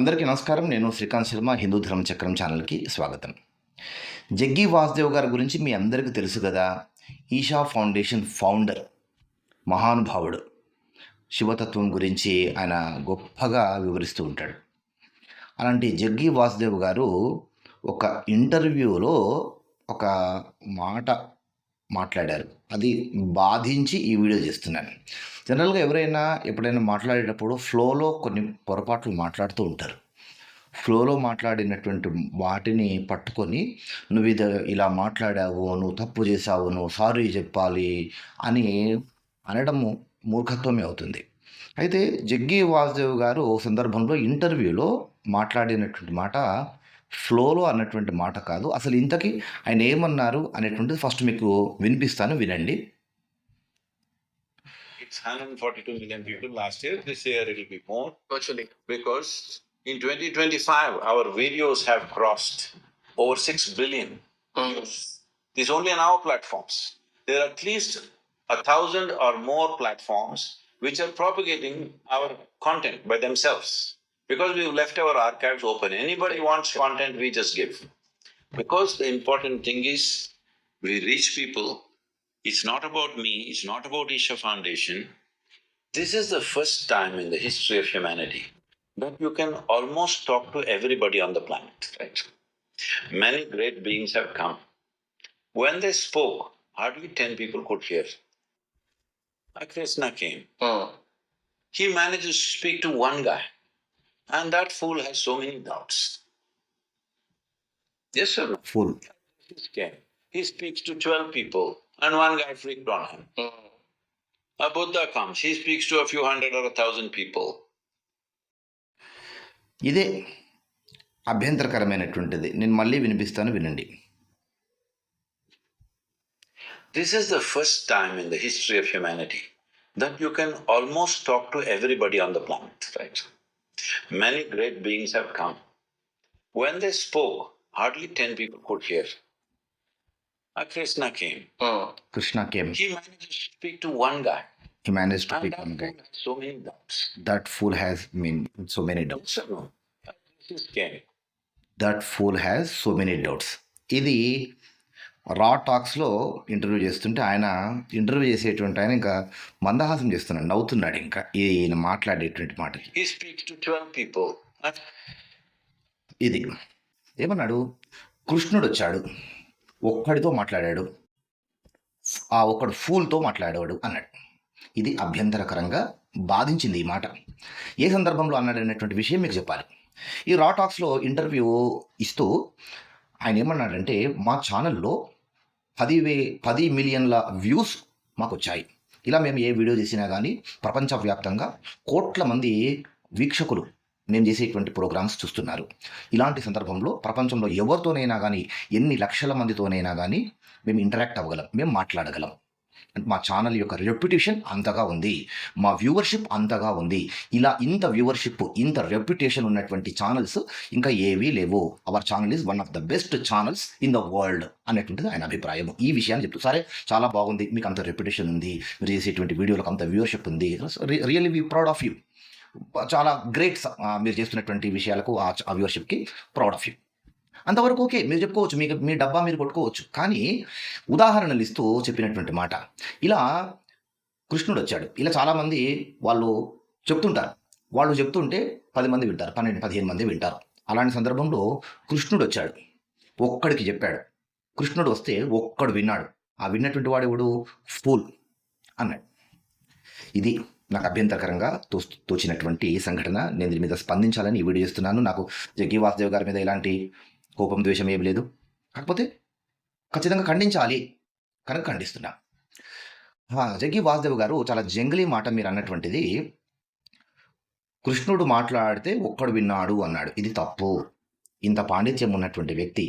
అందరికీ నమస్కారం. నేను శ్రీకాంత్ శర్మ, హిందూ ధర్మ చక్రం ఛానల్కి స్వాగతం. జగ్గి వాసుదేవ్ గారి గురించి మీ అందరికీ తెలుసు కదా. ఈషా ఫౌండేషన్ ఫౌండర్, మహానుభావుడు. శివతత్వం గురించి ఆయన గొప్పగా వివరిస్తూ ఉంటాడు. అలాంటి జగ్గి వాసుదేవ్ గారు ఒక ఇంటర్వ్యూలో ఒక మాట మాట్లాడారు. అది బాధించి ఈ వీడియో చేస్తున్నాను. జనరల్గా ఎవరైనా ఎప్పుడైనా మాట్లాడేటప్పుడు ఫ్లోలో కొన్ని పొరపాట్లు మాట్లాడుతూ ఉంటారు. ఫ్లోలో మాట్లాడినటువంటి వాటిని పట్టుకొని నువ్వు ఇలా మాట్లాడావు, నువ్వు తప్పు చేసావు, నువ్వు సారీ చెప్పాలి అని అనడము మూర్ఖత్వమే అవుతుంది. అయితే జగ్గి వాసుదేవ్ గారు ఓ సందర్భంలో ఇంటర్వ్యూలో మాట్లాడినటువంటి మాట ఫ్లోలో అన్నటువంటి మాట కాదు. అసలు ఇంతకీ ఆయన ఏమన్నారు అనేటువంటిది ఫస్ట్ మీకు వినిపిస్తాను, వినండి. It's 142 million people last year. This year it will be more. Virtually. Because in 2025, our videos have crossed over 6 billion views. This is only on our platforms. There are at least 1,000 or more platforms which are propagating our content by themselves. Because we've left our archives open. Anybody wants content, we just give. Because the important thing is we reach people. It's not about me, it's not about Isha Foundation. This is the first time in the history of humanity that you can almost talk to everybody on the planet, right? Many great beings have come. When they spoke, hardly 10 people could hear. Krishna came. He managed to speak to one guy, and that fool has so many doubts. Yes or no? Fool. He speaks to 12 people, and one guy freaked on him. A Buddha comes, he speaks to a few hundred or 1,000 people. ఇదే అభ్యంతరకరమైనటువంటిది. నేను మళ్ళీ వినిపిస్తాను, వినండి. This is the first time in the history of humanity that you can almost talk to everybody on the planet, right? Many great beings have come. When they spoke, hardly 10 people could hear. Krishna came. Krishna came. He managed to speak to one guy. He managed to And pick that one guy. fool had so many doubts. That fool has so many doubts. Yes or no? Jesus came. That fool has so many doubts. ఇది రా టాక్స్లో interview చేస్తుంటే ఆయన interview చేసేటువంటి ఆయన ఇంకా మందహాసం చేస్తున్నాడు, నవ్వుతున్నాడు ఇంకా ఈయన మాట్లాడేటువంటి మాటకి. He speaks to 12 people. ఇది ఏమన్నాడు? కృష్ణుడు వచ్చాడు, ఒక్కడితో మాట్లాడాడు, ఆ ఒక్కడు ఫూల్తో మాట్లాడాడు అన్నాడు. ఇది అభ్యంతరకరంగా బాధించింది ఈ మాట. ఏ సందర్భంలో అన్నాడు అనేటువంటి విషయం మీకు చెప్పాలి. ఈ రా టాక్స్లో ఇంటర్వ్యూ ఇస్తూ ఆయన ఏమన్నాడంటే, మా ఛానల్లో 10 మిలియన్ల వ్యూస్ మాకు వచ్చాయి. ఇలా మేము ఏ వీడియో చేసినా కానీ ప్రపంచవ్యాప్తంగా కోట్ల మంది వీక్షకులు మేము చేసేటువంటి ప్రోగ్రామ్స్ చూస్తున్నారు. ఇలాంటి సందర్భంలో ప్రపంచంలో ఎవరితోనైనా కానీ, ఎన్ని లక్షల మందితోనైనా కానీ మేము ఇంటరాక్ట్ అవ్వగలం, మేము మాట్లాడగలం. మా ఛానల్ యొక్క రెప్యుటేషన్ అంతగా ఉంది, మా వ్యూవర్షిప్ అంతగా ఉంది. ఇలా ఇంత వ్యూవర్షిప్, ఇంత రెప్యుటేషన్ ఉన్నటువంటి ఛానల్స్ ఇంకా ఏవీ లేవు. Our channel is one of the best channels in the world అనేటువంటిది ఆయన అభిప్రాయం. ఈ విషయాన్ని చెప్తూ, సరే చాలా బాగుంది, మీకు అంత రెప్యుటేషన్ ఉంది, మీరు చేసేటువంటి వీడియోలకు అంత వ్యూవర్షిప్ ఉంది, really we proud of you, చాలా గ్రేట్, మీరు చేస్తున్నటువంటి విషయాలకు ఆ వ్యూవర్షిప్కి ప్రౌడ్ ఆఫ్ యూ. అంతవరకు ఓకే, మీరు చెప్పుకోవచ్చు, మీకు మీ డబ్బా మీరు కొట్టుకోవచ్చు. కానీ ఉదాహరణలు ఇస్తూ చెప్పినటువంటి మాట, ఇలా కృష్ణుడు వచ్చాడు, ఇలా చాలామంది వాళ్ళు చెప్తుంటారు, వాళ్ళు చెప్తుంటే 10 మంది వింటారు, 12-15 మంది వింటారు. అలాంటి సందర్భంలో కృష్ణుడు వచ్చాడు, ఒక్కడికి చెప్పాడు. కృష్ణుడు వస్తే ఒక్కడు విన్నాడు, ఆ విన్నటువంటి వాడు ఎవడు? ఫూల్ అన్నాడు. ఇది నాకు అభ్యంతరకరంగా తోచినటువంటి సంఘటన. నేను దీని మీద స్పందించాలని ఈ వీడియో చేస్తున్నాను. నాకు జగ్గి వాసుదేవ్ గారి మీద ఎలాంటి కోపం, ద్వేషం ఏమి లేదు. కాకపోతే ఖచ్చితంగా ఖండించాలి కనుక ఖండిస్తున్నా. జగ్గి వాసుదేవ్ గారు చాలా జంగిలీ మాట మీరు అన్నటువంటిది, కృష్ణుడు మాట్లాడితే ఒక్కడు విన్నాడు అన్నాడు. ఇది తప్పు. ఇంత పాండిత్యం ఉన్నటువంటి వ్యక్తి,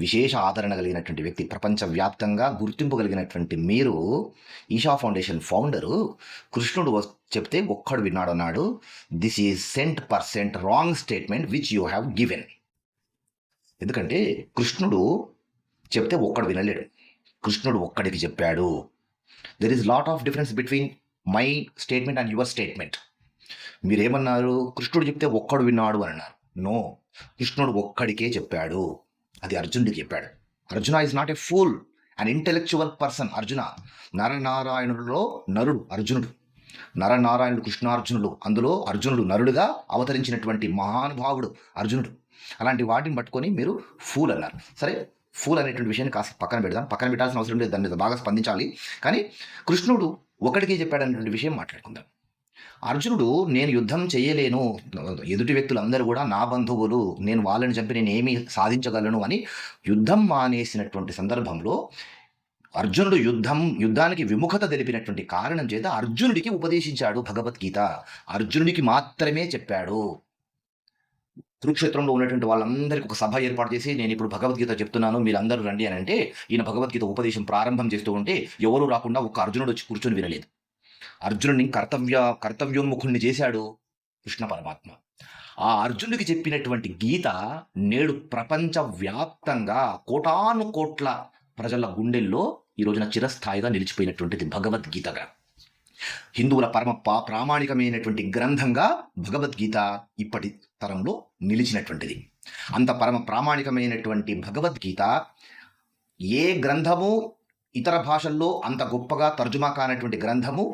విశేష ఆదరణ కలిగినటువంటి వ్యక్తి, ప్రపంచవ్యాప్తంగా గుర్తింపు కలిగినటువంటి మీరు, ఈషా ఫౌండేషన్ ఫౌండరు, కృష్ణుడు చెప్తే ఒక్కడు విన్నాడు అన్నాడు. This is 100% wrong statement which you have given. ఎందుకంటే కృష్ణుడు చెప్తే ఒక్కడు వినలేడు, కృష్ణుడు ఒక్కడికి చెప్పాడు. There is lot of difference between my statement and your statement. మీరేమన్నారు? కృష్ణుడు చెప్తే ఒక్కడు విన్నాడు అని అన్నారు. నో, కృష్ణుడు ఒక్కడికే చెప్పాడు, అది అర్జునుడికి చెప్పాడు. Arjuna is not a fool, an intellectual person. Arjuna నరనారాయణులలో నరుడు అర్జునుడు, నరనారాయణుడు కృష్ణార్జునుడు, అందులో అర్జునుడు నరుడుగా అవతరించినటువంటి మహానుభావుడు అర్జునుడు. అలాంటి వాటిని పట్టుకొని మీరు ఫూల్ అన్నారు. సరే, ఫూల్ అనేటువంటి విషయాన్ని కాస్త పక్కన పెడదాం, పక్కన పెట్టాల్సిన అవసరం లేదు, దాని మీద బాగా స్పందించాలి. కానీ కృష్ణుడు ఒకటికే చెప్పాడనేటువంటి విషయం మాట్లాడుకుందాం. అర్జునుడు నేను యుద్ధం చేయలేను, ఎదుటి వ్యక్తులందరూ కూడా నా బంధువులు, నేను వాళ్ళని చంపి నేను ఏమి సాధించగలను అని యుద్ధం మానేసినటువంటి సందర్భంలో అర్జునుడు యుద్ధానికి విముఖత తెలిపినటువంటి కారణం చేత అర్జునుడికి ఉపదేశించాడు భగవద్గీత. అర్జునుడికి మాత్రమే చెప్పాడు. కురుక్షేత్రంలో ఉన్నటువంటి వాళ్ళందరికీ ఒక సభ ఏర్పాటు చేసి నేను ఇప్పుడు భగవద్గీత చెప్తున్నాను, మీరందరూ రండి అని అంటే ఈయన భగవద్గీత ఉపదేశం ప్రారంభం చేస్తూ ఉంటే ఎవరు రాకుండా ఒక్క అర్జునుడు వచ్చి కూర్చొని వినలేదు. అర్జునుడిని కర్తవ్యోన్ముఖుణ్ణి చేశాడు కృష్ణ పరమాత్మ. ఆ అర్జునుడికి చెప్పినటువంటి గీత నేడు ప్రపంచవ్యాప్తంగా కోటాను కోట్ల ప్రజల గుండెల్లో ఈ రోజున చిరస్థాయిగా నిలిచిపోయినటువంటిది భగవద్గీతగా. హిందువుల ప్రామాణికమైనటువంటి గ్రంథంగా భగవద్గీత ఇప్పటి తరంలో నిలిచినటువంటిది. అంత పరమ ప్రామాణికమైనటువంటి భగవద్గీత ఏ గ్రంథము ఇతర భాషల్లో అంత గొప్పగా తర్జుమా కానటువంటి గ్రంథము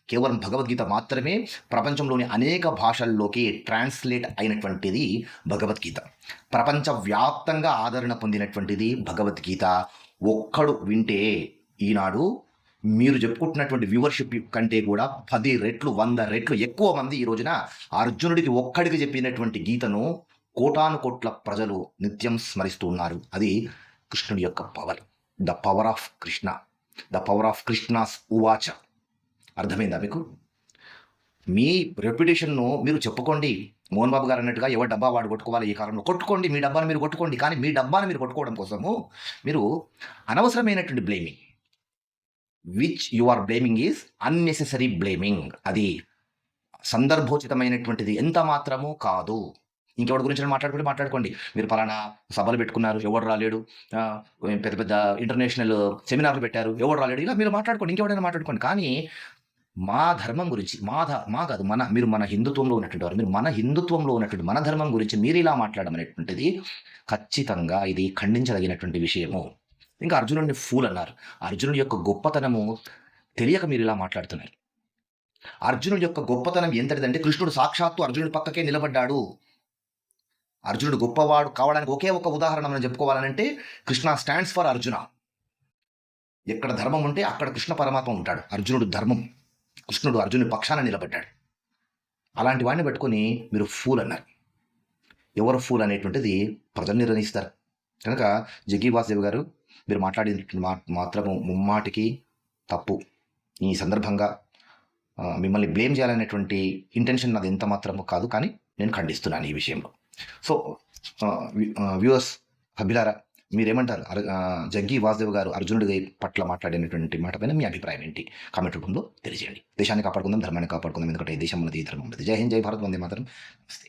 కేవలం భగవద్గీత మాత్రమే. ప్రపంచంలోని అనేక భాషల్లోకి ట్రాన్స్లేట్ అయినటువంటిది భగవద్గీత. ప్రపంచవ్యాప్తంగా ఆదరణ పొందినటువంటిది భగవద్గీత. ఒక్కడు వింటే ఈనాడు మీరు చెప్పుకుంటున్నటువంటి వ్యూవర్షిప్ కంటే కూడా 10 రెట్లు 100 రెట్లు ఎక్కువ మంది ఈ రోజున అర్జునుడికి ఒక్కడికి చెప్పినటువంటి గీతను కోటాను కోట్ల ప్రజలు నిత్యం స్మరిస్తూ ఉన్నారు. అది కృష్ణుడి యొక్క power, the power of Krishna, the power of Krishna's ఉవాచ. అర్థమైందా మీకు? మీ రెప్యుటేషన్ను మీరు చెప్పుకోండి. మోహన్ బాబు గారు అన్నట్టుగా ఎవరి డబ్బా వాడు కొట్టుకోవాలి, ఈ కాలంలో కొట్టుకోండి, మీ డబ్బాను మీరు కొట్టుకోండి. కానీ మీ డబ్బాను మీరు కొట్టుకోవడం కోసము మీరు అనవసరమైనటువంటి blaming, which you are blaming is unnecessary blaming. అది సందర్భోచితమైనటువంటిది ఎంత మాత్రమూ కాదు. ఇంకెవరి గురించి మాట్లాడుకోండి. మీరు పలానా సభలు పెట్టుకున్నారు, ఎవరు రాలేడు, పెద్ద పెద్ద ఇంటర్నేషనల్ సెమినార్లు పెట్టారు, ఎవరు రాలేడు, ఇలా మీరు మాట్లాడుకోండి, ఇంకెవరైనా మాట్లాడుకోండి. కానీ మా ధర్మం గురించి, మా కాదు మీరు మన హిందుత్వంలో ఉన్నటువంటి వారు, మీరు మన హిందుత్వంలో ఉన్నటువంటి మన ధర్మం గురించి మీరు ఇలా మాట్లాడడం అనేటువంటిది ఖచ్చితంగా ఇది ఖండించదగినటువంటి విషయము. ఇంకా అర్జునుడిని ఫూల్ అన్నారు. అర్జునుడి యొక్క గొప్పతనము తెలియక మీరు ఇలా మాట్లాడుతున్నారు. అర్జునుడి యొక్క గొప్పతనం ఎంతటిదంటే కృష్ణుడు సాక్షాత్తు అర్జునుడి పక్కకే నిలబడ్డాడు. అర్జునుడు గొప్పవాడు కావడానికి ఒకే ఒక ఉదాహరణ మనం చెప్పుకోవాలనంటే కృష్ణ స్టాండ్స్ ఫర్ అర్జున. ఎక్కడ ధర్మం ఉంటే అక్కడ కృష్ణ పరమాత్మ ఉంటాడు. అర్జునుడు ధర్మం, కృష్ణుడు అర్జునుడి పక్షాన నిలబడ్డాడు. అలాంటి వాడిని పెట్టుకొని మీరు ఫూల్ అన్నారు. ఎవరు ఫూల్ అనేటువంటిది ప్రజలు నిర్ణయిస్తారు. కనుక జగ్గి వాసుదేవ్ గారు మీరు మాట్లాడిన మాత్రము ముమ్మాటికి తప్పు. ఈ సందర్భంగా మిమ్మల్ని బ్లేమ్ చేయాలనేటువంటి ఇంటెన్షన్ నాది ఎంత మాత్రము కాదు, కానీ నేను ఖండిస్తున్నాను ఈ విషయంలో. సో వ్యూవర్స్, సభ్యులారా, మీరేమంటారు? జగ్గి వాసుదేవ్ గారు అర్జునుడి పట్ల మాట్లాడినటువంటి మాట పైన మీ అభిప్రాయం ఏంటి? కామెంట్ రూపంలో తెలియజేయండి. దేశాన్ని కాపాడుకుందాం, ధర్మాన్ని కాపాడుకుందాం. ఎందుకంటే ఈ దేశం ఉన్నది, ఈ ధర్మం ఉన్నది. జై హింద్, జై భారత్, వందే మాతరం. నమస్తే.